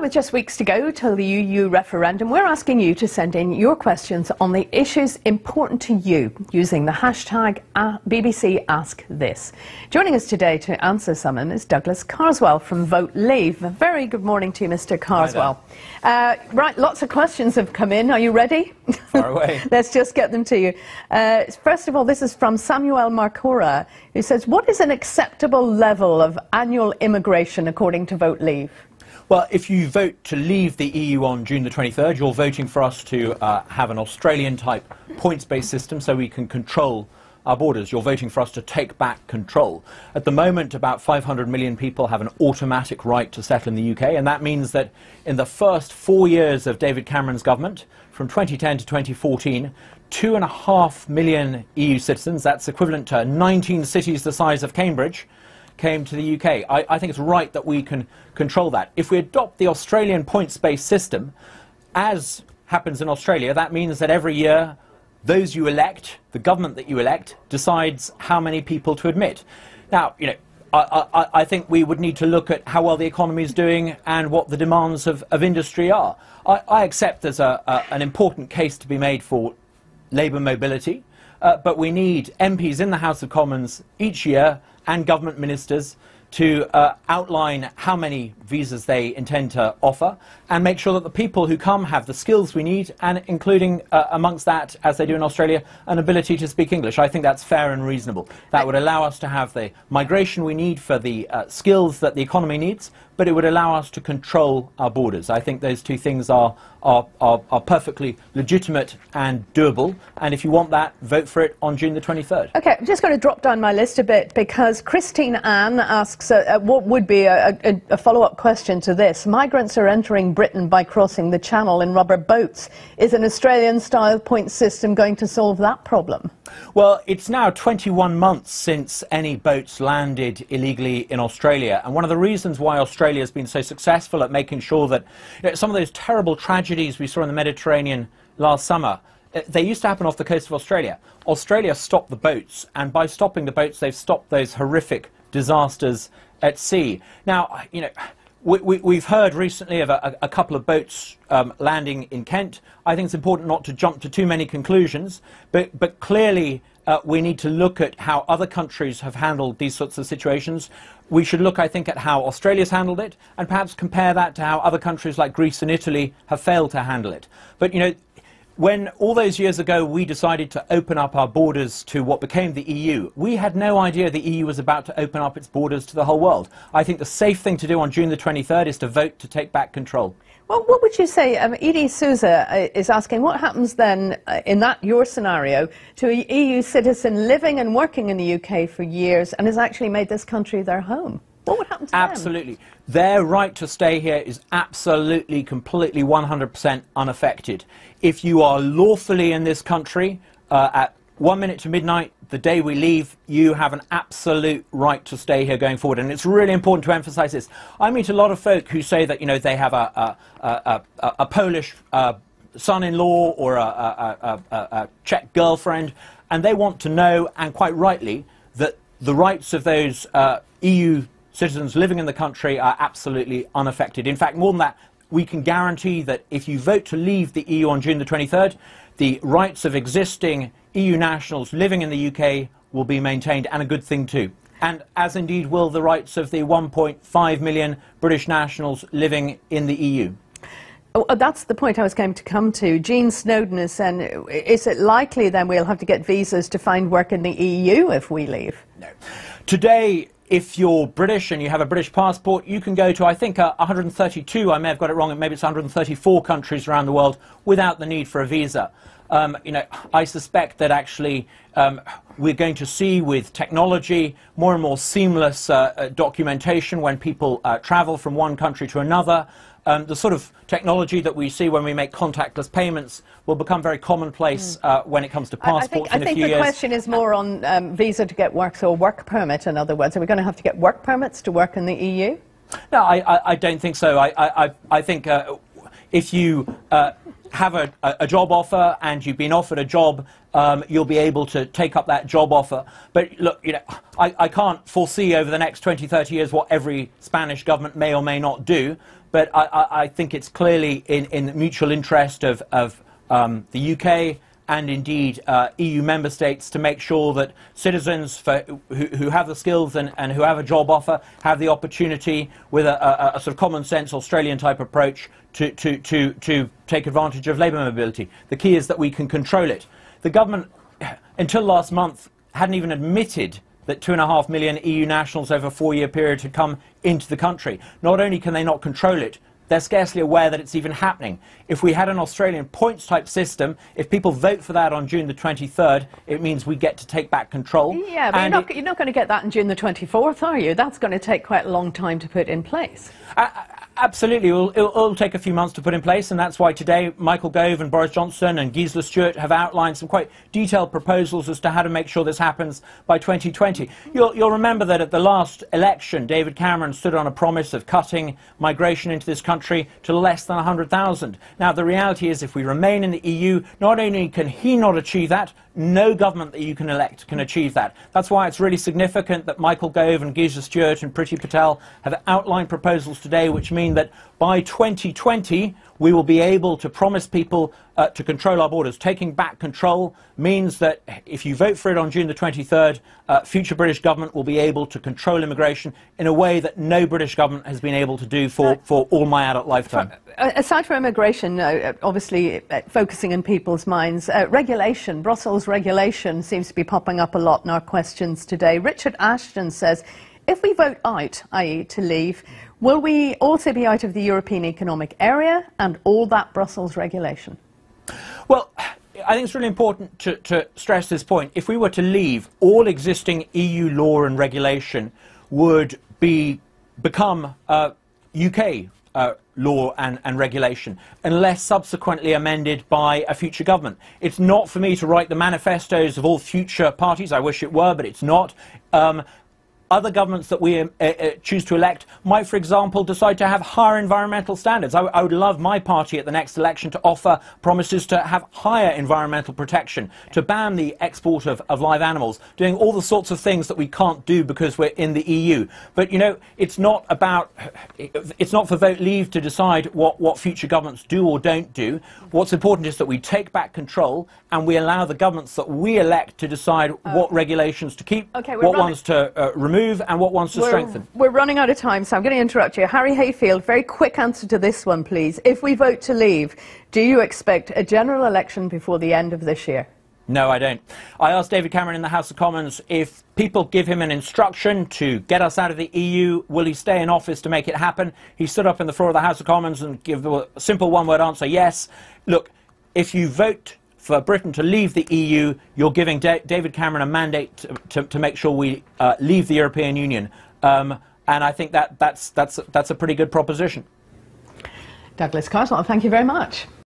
with just weeks to go till the EU referendum, we're asking you to send in your questions on the issues important to you using the hashtag BBC Ask This. Joining us today to answer some of them is Douglas Carswell from Vote Leave. A very good morning to you, Mr. Carswell. Right, lots of questions have come in. Are you ready? Far away. Let's just get them to you. First of all, this is from Samuel Marcora, who says, what is an acceptable level of annual immigration according to Vote Leave? Well, if you vote to leave the EU on June the 23rd, you're voting for us to have an Australian-type points-based system so we can control our borders. You're voting for us to take back control. At the moment, about 500 million people have an automatic right to settle in the UK, and that means that in the first 4 years of David Cameron's government, from 2010 to 2014, 2.5 million EU citizens, that's equivalent to 19 cities the size of Cambridge, came to the UK. I think it's right that we can control that. If we adopt the Australian points-based system, as happens in Australia, that means that every year those you elect, the government that you elect, decides how many people to admit. Now, you know, I think we would need to look at how well the economy is doing and what the demands of industry are. I accept there's an important case to be made for labour mobility, but we need MPs in the House of Commons each year and government ministers to outline how many visas they intend to offer and make sure that the people who come have the skills we need, and including amongst that, as they do in Australia, an ability to speak English. I think that's fair and reasonable. That would allow us to have the migration we need for the skills that the economy needs, but it would allow us to control our borders. I think those two things are perfectly legitimate and doable, and if you want that, vote for it on June the 23rd. OK, I'm just going to drop down my list a bit because Christine Ann asks what would be a follow-up question to this. Migrants are entering Britain by crossing the Channel in rubber boats. Is an Australian-style point system going to solve that problem? Well, it's now 21 months since any boats landed illegally in Australia, and one of the reasons why Australia has been so successful at making sure that, you know, some of those terrible tragedies we saw in the Mediterranean last summer, they used to happen off the coast of Australia. Australia stopped the boats, and by stopping the boats, they've stopped those horrific disasters at sea. Now, you know, we've heard recently of a couple of boats landing in Kent. I think it's important not to jump to too many conclusions, but clearly we need to look at how other countries have handled these sorts of situations. We should look, I think, at how Australia's handled it, and perhaps compare that to how other countries like Greece and Italy have failed to handle it. But, you know, when all those years ago we decided to open up our borders to what became the EU, we had no idea the EU was about to open up its borders to the whole world. I think the safe thing to do on June the 23rd is to vote to take back control. Well, what would you say, Edie Souza is asking, what happens then in your scenario to an EU citizen living and working in the UK for years and has actually made this country their home? What would happen to them? Absolutely. Their right to stay here is absolutely, completely, 100% unaffected. If you are lawfully in this country at 1 minute to midnight, the day we leave, you have an absolute right to stay here going forward. And it's really important to emphasize this. I meet a lot of folk who say that, you know, they have a Polish son-in-law or a Czech girlfriend, and they want to know, and quite rightly, that the rights of those EU citizens living in the country are absolutely unaffected. In fact, more than that, we can guarantee that if you vote to leave the EU on June the 23rd, the rights of existing EU nationals living in the UK will be maintained, and a good thing too. And as indeed will the rights of the 1.5 million British nationals living in the EU. Oh, that's the point I was going to come to. Jean Snowden is saying, is it likely then we'll have to get visas to find work in the EU if we leave? No. Today, if you're British and you have a British passport, you can go to, I think, 132, I may have got it wrong, and maybe it's 134 countries around the world without the need for a visa. You know, I suspect that actually we're going to see with technology more and more seamless documentation when people travel from one country to another. The sort of technology that we see when we make contactless payments will become very commonplace when it comes to passports in a few years. I think the question is more on visa to get work, so a work permit, in other words. Are we going to have to get work permits to work in the EU? No, I don't think so. I think if you have a job offer and you've been offered a job, you'll be able to take up that job offer. But look, you know, I can't foresee over the next 20, 30 years what every Spanish government may or may not do. But I think it's clearly in the mutual interest of the UK and indeed EU member states to make sure that citizens who have the skills and who have a job offer have the opportunity with a sort of common sense Australian type approach to take advantage of labour mobility. The key is that we can control it. The government, until last month, hadn't even admitted that 2.5 million EU nationals over a 4-year period had come into the country. Not only can they not control it, they're scarcely aware that it's even happening. If we had an Australian points type system, if people vote for that on June the 23rd, it means we get to take back control. Yeah, but you're not going to get that on June the 24th, are you? That's going to take quite a long time to put in place. Absolutely. It'll take a few months to put in place, and that's why today Michael Gove and Boris Johnson and Gisela Stuart have outlined some quite detailed proposals as to how to make sure this happens by 2020. You'll remember that at the last election, David Cameron stood on a promise of cutting migration into this country to less than 100,000. Now, the reality is if we remain in the EU, not only can he not achieve that, no government that you can elect can achieve that. That's why it's really significant that Michael Gove and Gisela Stuart and Priti Patel have outlined proposals today which mean that by 2020 we will be able to promise people to control our borders. Taking back control means that if you vote for it on June the 23rd, future British government will be able to control immigration in a way that no British government has been able to do for all my adult lifetime. Aside from immigration, obviously focusing in people's minds, regulation, Brussels regulation seems to be popping up a lot in our questions today. Richard Ashton says, if we vote out, i.e. to leave, will we also be out of the European Economic Area and all that Brussels regulation? Well, I think it's really important to stress this point. If we were to leave, all existing EU law and regulation would become UK law and regulation, unless subsequently amended by a future government. It's not for me to write the manifestos of all future parties. I wish it were, but it's not. Other governments that we choose to elect might, for example, decide to have higher environmental standards. I would love my party at the next election to offer promises to have higher environmental protection, to ban the export of live animals, doing all the sorts of things that we can't do because we're in the EU. But, you know, it's not for vote leave to decide what future governments do or don't do. What's important is that we take back control and we allow the governments that we elect to decide what regulations to keep, what ones to remove, and what ones to strengthen. We're running out of time, so I'm going to interrupt you. Harry Hayfield, very quick answer to this one, please. If we vote to leave, do you expect a general election before the end of this year? No, I don't. I asked David Cameron in the House of Commons, if people give him an instruction to get us out of the EU, will he stay in office to make it happen? He stood up in the floor of the House of Commons and gave a simple one-word answer, yes. Look, if you vote for Britain to leave the EU, you're giving David Cameron a mandate to make sure we leave the European Union. And I think that's a pretty good proposition. Douglas Carswell, thank you very much.